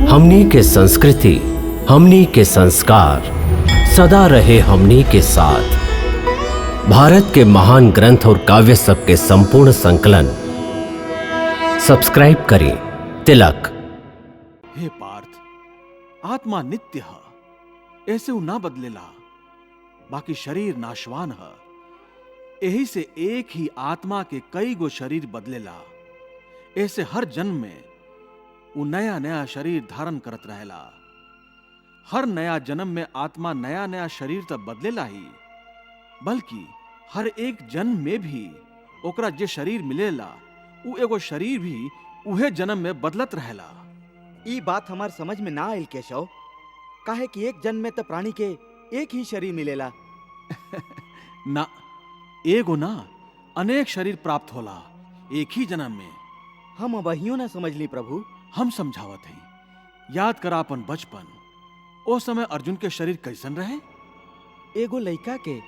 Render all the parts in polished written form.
हमनी के संस्कृति, हमनी के संस्कार सदा रहे हमनी के साथ। भारत के महान ग्रंथ और काव्य सब के संपूर्ण संकलन सब्सक्राइब करें तिलक। हे पार्थ, आत्मा नित्य है, ऐसे उ ना बदलेला, बाकी शरीर नाशवान है। यही से एक ही आत्मा के कई गो शरीर बदलेला। ऐसे हर जन्म में वो नया नया शरीर धारण करत रहेला। हर नया जन्म में आत्मा नया नया शरीर तब बदलेला ही, बल्कि हर एक जन्म में भी ओकरा जे शरीर मिलेला उ एगो शरीर भी उहे जन्म में बदलत रहेला। ई बात हमार समझ में ना आयल केशव। काहे कि एक जन्म में तो प्राणी के एक ही शरीर मिलेला। ना, एगो ना अनेक शरीर प्राप्त होला एक ही जन्म में। हम अबहियो ना समझली प्रभु। हम समझावत हैं। याद करा अपन बचपन। ओ समय अर्जुन के शरीर कैसन रहे? एगो लइका के।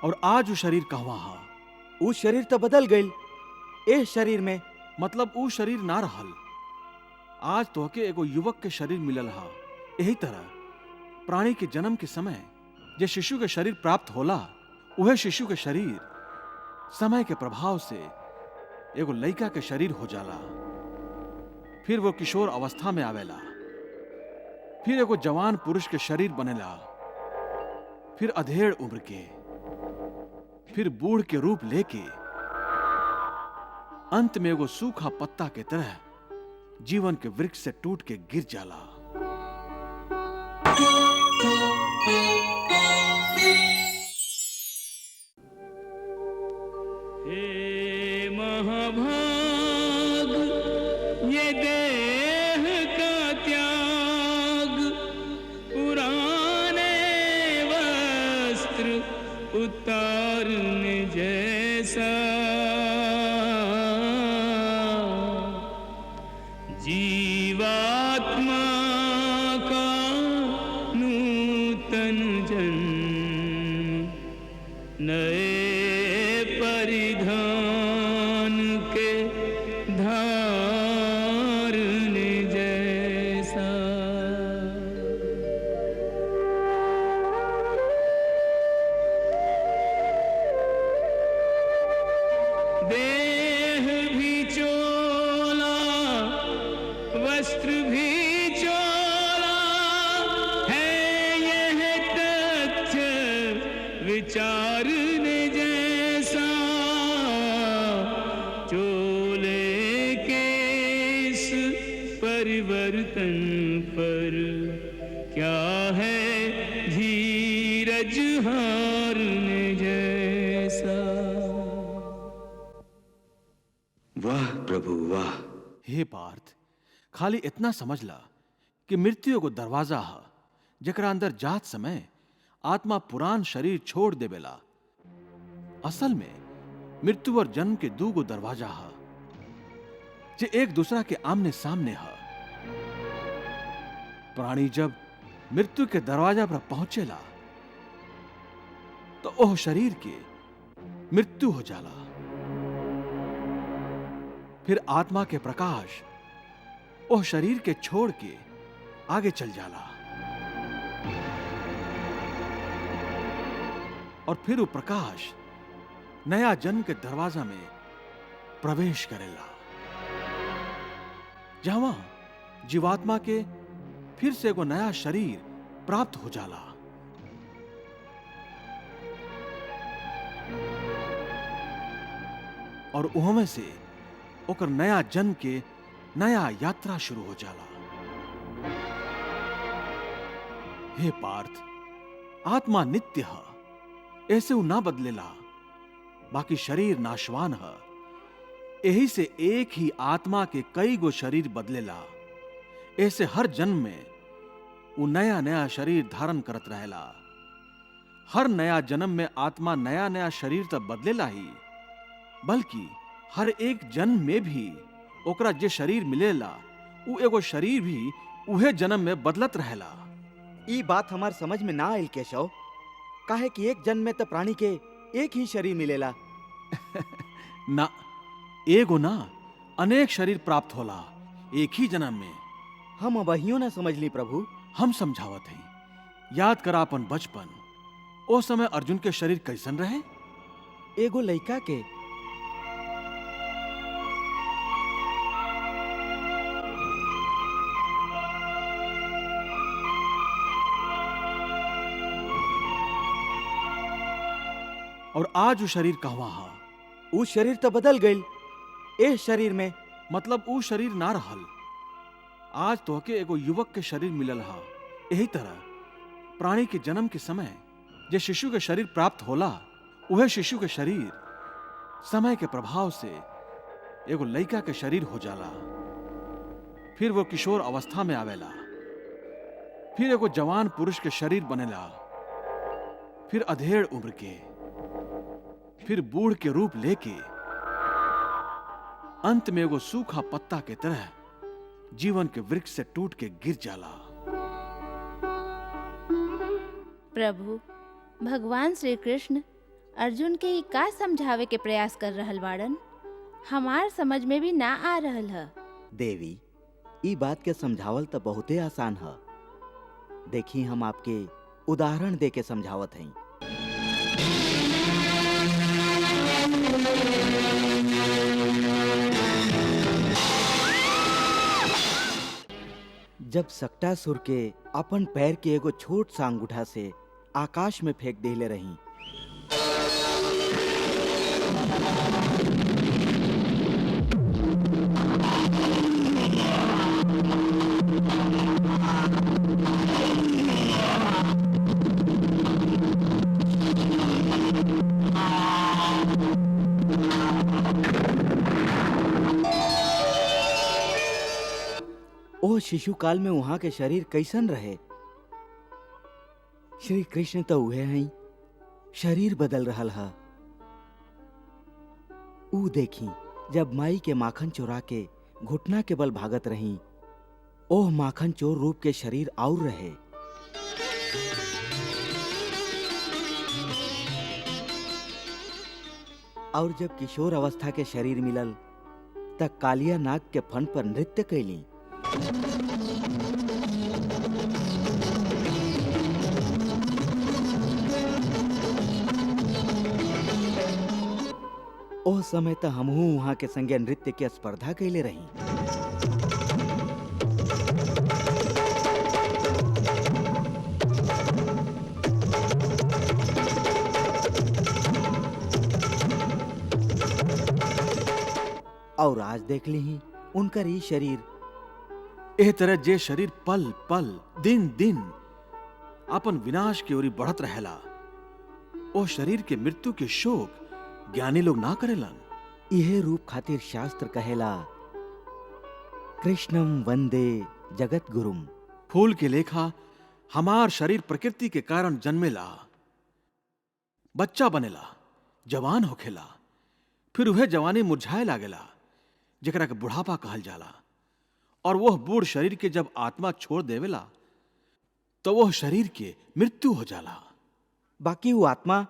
और आज वो शरीर कहवा हा? उ शरीर तो बदल गइल। ए शरीर में मतलब उ शरीर ना रहल। आज तोहके एगो युवक के शरीर मिलल हा। यही तरह प्राणी के जन्म के समय जे शिशु के शरीर प्राप्त होला, वह शिशु के शरीर समय के प्रभाव से एगो लइका के शरीर हो जाला। फिर वो किशोर अवस्था में आवेला, फिर एगो जवान पुरुष के शरीर बनेला, फिर अधेड़ उम्र के, फिर बूढ़ के रूप लेके अंत में एगो सूखा पत्ता के तरह जीवन के वृक्ष से टूट के गिर जाला। हे महाभाग, ये देह का त्याग, पुराने वस्त्र उतारने जैसा, जीवात्मा का नूतन जन्म, नए परिधान के धारने जैसा। देह भी चोला, वस्त्र भी चोला है, यह तथ्य विचारने जैसा। चोले के इस परिवर्तन पर क्या है धीरज हारने जैसा। वाह प्रभु वाह। हे पार्थ, खाली इतना समझ ला कि मृत्यु एगो दरवाजा है, जकरा अंदर जात समय आत्मा पुरान शरीर छोड़ देवेला। असल में मृत्यु और जन्म के दूगो दरवाजा है, जे एक दूसरा के आमने सामने है। प्राणी जब मृत्यु के दरवाजा पर पहुंचेला तो ओह शरीर के मृत्यु हो जाला। फिर आत्मा के प्रकाश ओह शरीर के छोड़ के आगे चल जाला, और फिर वो प्रकाश नया जन्म के दरवाजा में प्रवेश करेला, जहां जीवात्मा के फिर से एगो नया शरीर प्राप्त हो जाला। और उहमे से ओकर नया जन्म के नया यात्रा शुरू हो जाला। हे पार्थ, आत्मा नित्य है, ऐसे उ ना बदलेला, बाकी शरीर नाशवान है। यही से एक ही आत्मा के कई गो शरीर बदलेला। ऐसे हर जन्म में वो नया नया शरीर धारण करत रहेला। हर नया जन्म में आत्मा नया नया शरीर तब बदलेला ही, बल्कि हर एक जन्म में भी ओकरा जे शरीर मिलेला उ एगो शरीर भी उहे जन्म में बदलत रहेला। ई बात हमार समझ में ना आयल केशव। काहे कि एक जन्म में तो प्राणी के एक ही शरीर मिलेला। ना, एगो ना अनेक शरीर प्राप्त होला एक ही जन्म में। हम अबहियो ना समझली प्रभु। हम समझावत हई। याद करा अपन बचपन। ओ समय अर्जुन के शरीर कैसन रहे? एगो लइका के। और आज वो शरीर कहवा हा? ऊ शरीर तो बदल गईल ए शरीर में। मतलब ऊ शरीर ना रहल। आज तोहके एगो युवक के शरीर मिलल हा। यही तरह प्राणी के जन्म के समय जे शिशु के शरीर प्राप्त होला, वह शिशु के शरीर समय के प्रभाव से एगो लइका के शरीर हो जाला। फिर वो किशोर अवस्था में आवेला। फिर एगो जवान पुरुष के शरीर बनेला। फिर अधेड़ उम्र के, फिर बूढ़ के रूप लेके अंत में एगो सूखा पत्ता के तरह जीवन के वृक्ष से टूट के गिर जाला। प्रभु, भगवान श्री कृष्ण अर्जुन के ई का समझावे के प्रयास कर रहल बाड़न? हमार समझ में भी ना आ रहल है। देवी, ई बात के समझावल तो बहुते आसान है। देखी, हम आपके उदाहरण दे के समझावत हई। जब सक्टासुर के अपन पैर के एगो छोट सा अंगूठा से आकाश में फेंक देले रही, ओ शिशु काल में वहां के शरीर कैसन रहे? श्री कृष्ण तो उहे हैं, शरीर बदल रहल है। ऊ देखी, जब माई के माखन चोरा के घुटना के बल भागत रही, ओह माखन चोर रूप के शरीर और रहे। और जब किशोर अवस्था के शरीर मिलल, तब कालिया नाग के फन पर नृत्य कैली। ओ समय तो हमहू वहां के संगे नृत्य के स्पर्धा कैले रही। और आज देख ली उनकर ई शरीर। एह तरह जे शरीर पल पल दिन दिन अपन विनाश की ओरी बढ़त रहेला, ओ शरीर के मृत्यु के शोक ज्ञानी लोग ना करेलन। यह रूप खातिर शास्त्र कहेला, कृष्णम वंदे जगत गुरुम। फूल के लेखा हमार शरीर प्रकृति के कारण जन्मेला, बच्चा बनेला, जवान होखेला, फिर वह जवानी मुरझाए लागेला, जेकरा के बुढ़ापा कहल जाला। और वह बूढ़ शरीर के जब आत्मा छोड़ देवेला, तो वह शरीर के मृत्यु हो जाला। बाकी वो आत्मा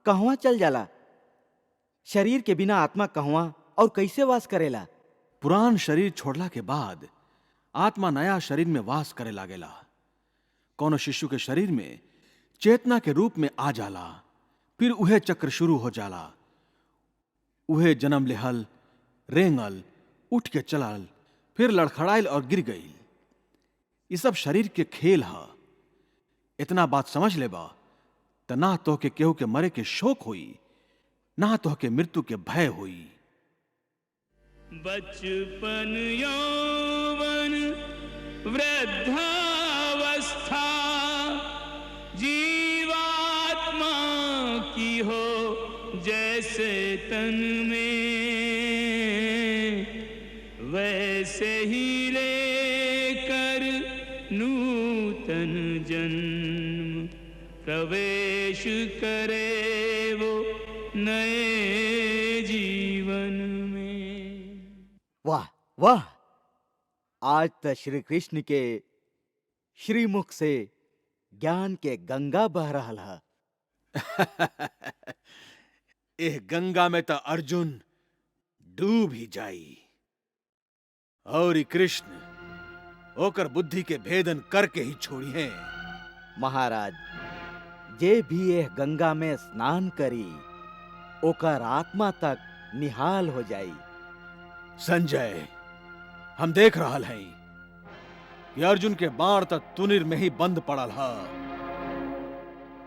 कहवा चल जाला? शरीर के बिना आत्मा कहवा और कैसे वास करेला? पुरान शरीर छोड़ला के बाद आत्मा नया शरीर में वास करे लागेला। कोनो शिशु के शरीर में चेतना के रूप में आ जाला, फिर उहे चक्र शुरू हो जाला। उहे जन्म लेहल, रेंगल, उठ के चलल, फिर लड़खड़ाइल और गिर गई। ये सब शरीर के खेल है। इतना बात समझ लेबा त ना तो के केहू के मरे के शोक हुई, ना तो के मृत्यु के भय हुई। बचपन यौवन वृद्धावस्था जीवात्मा की हो जैसे तन में, वैसे ही लेकर नूतन जन्म प्रवेश करे वो नए जीवन में। वाह वाह! आज तो श्री कृष्ण के श्रीमुख से ज्ञान के गंगा बह रहल है। एह गंगा में तो अर्जुन डूब ही जाई और ई कृष्ण ओकर बुद्धि के भेदन करके ही छोड़ी है। महाराज, जे भी यह गंगा में स्नान करी ओकर आत्मा तक निहाल हो जाई। संजय, हम देख रहल हैं कि अर्जुन के बाण तक तुनिर में ही बंद पड़ल है,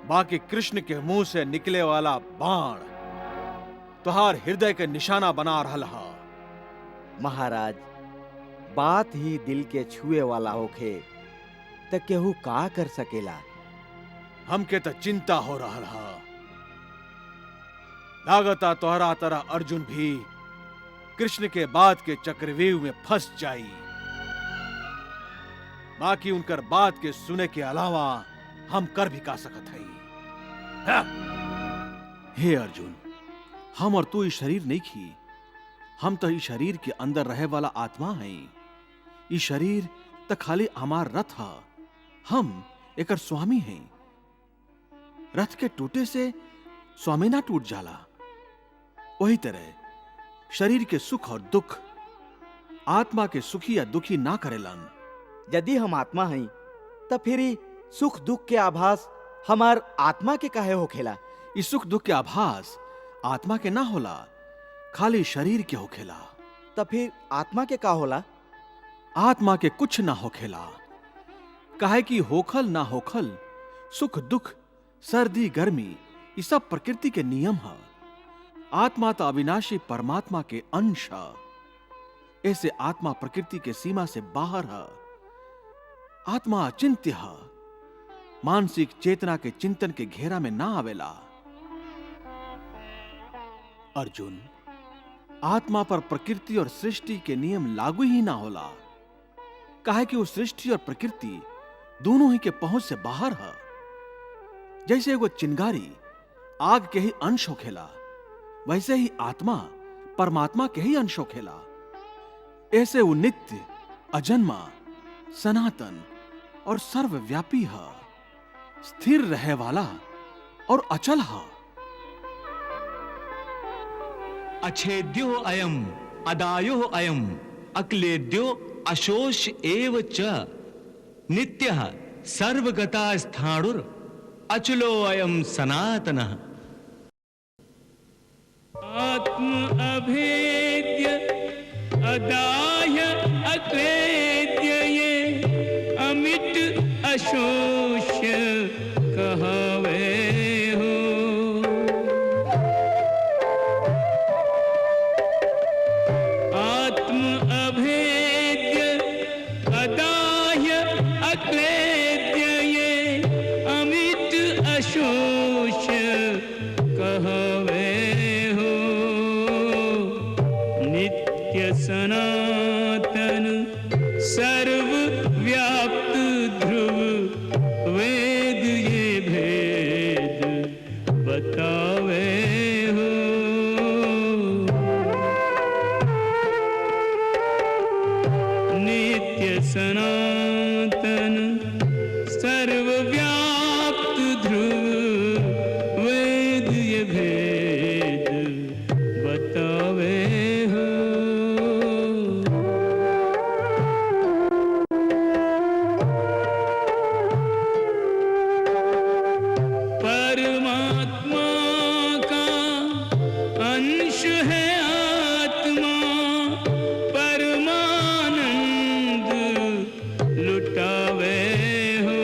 बाकी कृष्ण के मुंह से निकले वाला बाण तुहार हृदय के निशाना बना रहल है। महाराज, बात ही दिल के छुए वाला होखे त केहू का कर सकेला। हमके तो चिंता हो रहल है। लागता तोहरा तरह अर्जुन भी कृष्ण के बात के चक्रव्यूह में फंस जाई। बाकी उनकर बात के सुने के अलावा हम कर भी का सकत हई। हे अर्जुन, हम और तू ई शरीर नहीं खी, हम तो ई शरीर के अंदर रहे वाला आत्मा हैं। ई शरीर तो खाली हमार रथ है, हम एकर स्वामी हैं। रथ के टूटे से स्वामी ना टूट जाला, वही तरह शरीर के सुख और दुख आत्मा के सुखी या दुखी ना करेलन। यदि हम आत्मा हई त फिर ई सुख दुख के आभास हमार आत्मा के काहे होखेला? इस सुख दुख के आभास आत्मा के ना होला, खाली शरीर के होखेला। त फिर आत्मा के का होला? आत्मा के कुछ ना होखेला, काहे कि होखल ना होखल, सुख दुख, सर्दी गर्मी, ये सब प्रकृति के नियम है। आत्मा तो अविनाशी परमात्मा के अंश है। ऐसे आत्मा प्रकृति के सीमा से बाहर है। आत्मा अचिंत्य है, मानसिक चेतना के चिंतन के घेरा में ना आवेला। अर्जुन, आत्मा पर प्रकृति और सृष्टि के नियम लागू ही ना होला, काहे कि वो सृष्टि और प्रकृति दोनों ही के पहुंच से बाहर है। जैसे वो चिंगारी आग के ही अंश होखेला, वैसे ही आत्मा परमात्मा के ही अंश होखेला। ऐसे वो नित्य, अजन्मा, सनातन और सर्वव्यापी है, स्थिर रहे वाला और अचल है। अच्छेद्यो अयम अदायो अयम अक्लेद्यो अशोष एव च नित्यः सर्वगता स्थाणुर अचलो अयम सनातनः। आत्म अभेद्य अदाह्य अक्लेद्य ये अमिट अशोष्य कहवे हो। आत्म अभेद्य अदाह्य अक्लेद्य ये अमिट अशोष्य कहवे हो। नित्य सनातन सर्वव्याप्त ध्रुव वेद ये भेद बतावे हो। नित्य सनातन सर्वव्याप्त ध्रुव वेद ये भेद बतावे हो। परमात्मा का अंश है आत्मा, परमानंद लुटावे हो।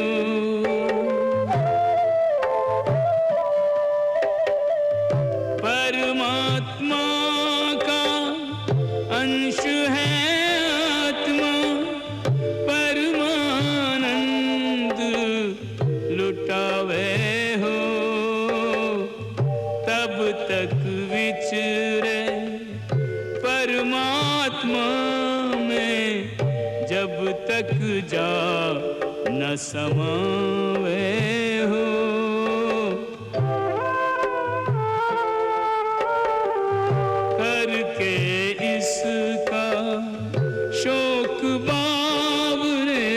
परमात्मा का अंश है आत्मा, परमानंद लुटावे हो। तब तक विचरे परमात्मा में जब तक जा न समावे हो। करके इसका शोक बावरे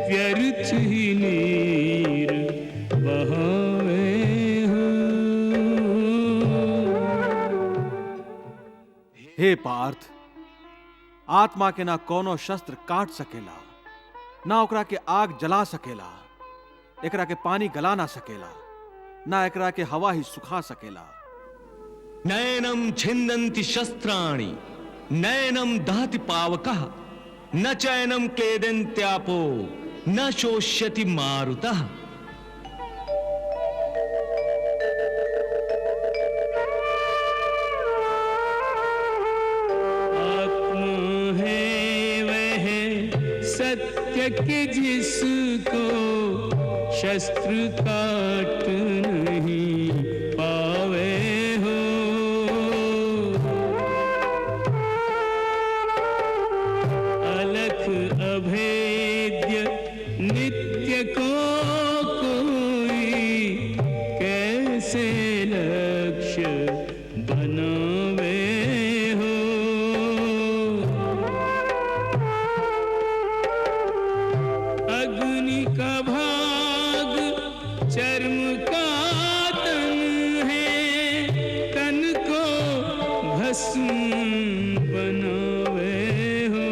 व्यर्थ ही नीर बहावे हो। हे पार्थ, आत्मा के ना कोनो शस्त्र काट सकेला, ना ओकरा के आग जला सकेला, एकरा के पानी गला ना सकेला, ना एकरा के हवा ही सुखा सकेला। नैनम छिन्दन्ति शस्त्राणि नैनम दहति पावकः न चैनम क्लेदन्त्यापो न शोष्यति मारुतः। आत्मा है वह सत्य कि जिसको शस्त्र काट नहीं पावे हो। अलख अभेद्य नित्य को कोई कैसे लक्ष्य बनावे हो। अग्नि का भाग चर्म का तन है, तन को भस्म बनावे हो।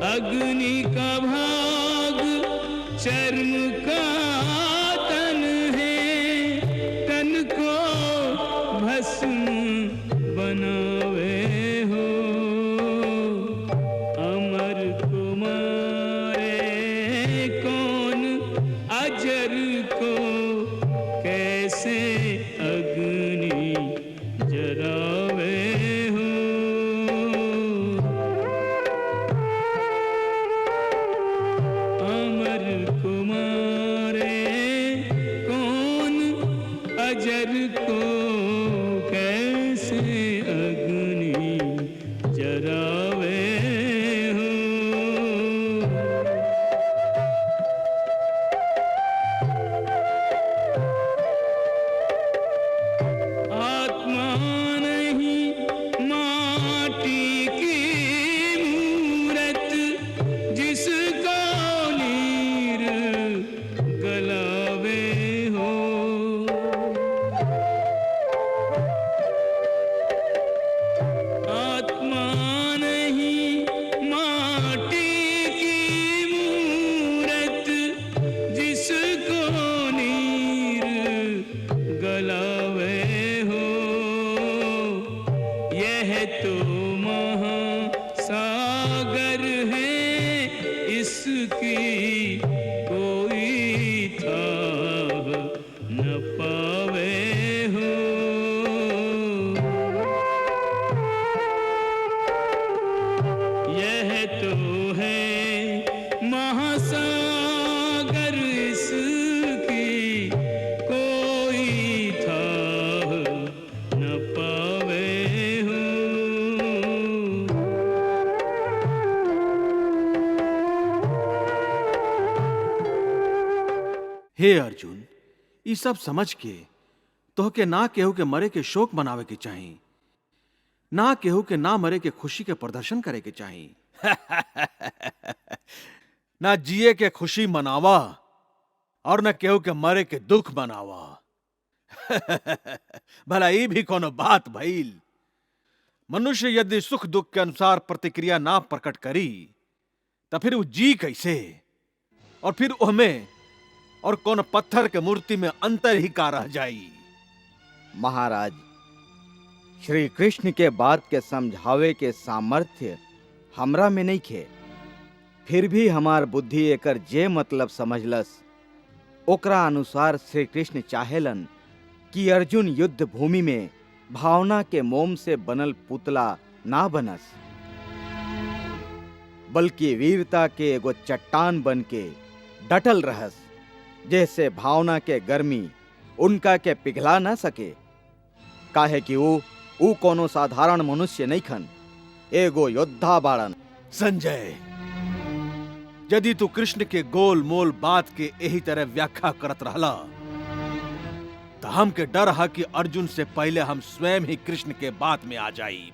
अग्नि का भाग चर्म का तन है, तन को भस्म बनावे हो। अमर कुमारे कौन अजर को कैसे अग्नि जरावे हो। अमर कुमारे कौन अजर को कैसे अग्नि जरावे हो। आत्मा नहीं माटी की मूरत जिसको नीर गलावे हो। आत्मा नहीं माटी की मूरत जिसको नीर गलावे हो। यह तो महासागर है, इसकी कोई थाह न पावे हो। यह तो है महासागर, इसकी कोई थाह न पावे हो। हे अर्जुन, ई सब समझ के तोहके ना केहू के मरे के शोक मनावे के चाही, ना केहू के ना मरे के खुशी के प्रदर्शन करे के चाही। ना जिए के खुशी मनावा और न केहू के मरे के दुख मनावा। भला ई भी कोनो बात भइल? मनुष्य यदि सुख दुख के अनुसार प्रतिक्रिया ना प्रकट करी तो फिर वो जी कैसे? और फिर ओहमें और कौन पत्थर के मूर्ति में अंतर ही का रह जाई। महाराज, श्री कृष्ण के बात के समझावे के सामर्थ्य हमरा में नहीं खे, फिर भी हमार बुद्धि एकर जे मतलब समझलस ओकरा अनुसार श्री कृष्ण चाहेलन कि अर्जुन युद्ध भूमि में भावना के मोम से बनल पुतला ना बनस, बल्कि वीरता के एगो चट्टान बन के डटल रहस, जैसे भावना के गर्मी उनका के पिघला ना सके। काहे कि ऊ कोनो साधारण मनुष्य नहीं खन, एगो योद्धा बाड़न। संजय, यदि तू कृष्ण के गोल मोल बात के यही तरह व्याख्या करत रहला तो हमके डर है कि अर्जुन से पहले हम स्वयं ही कृष्ण के बात में आ जाइब।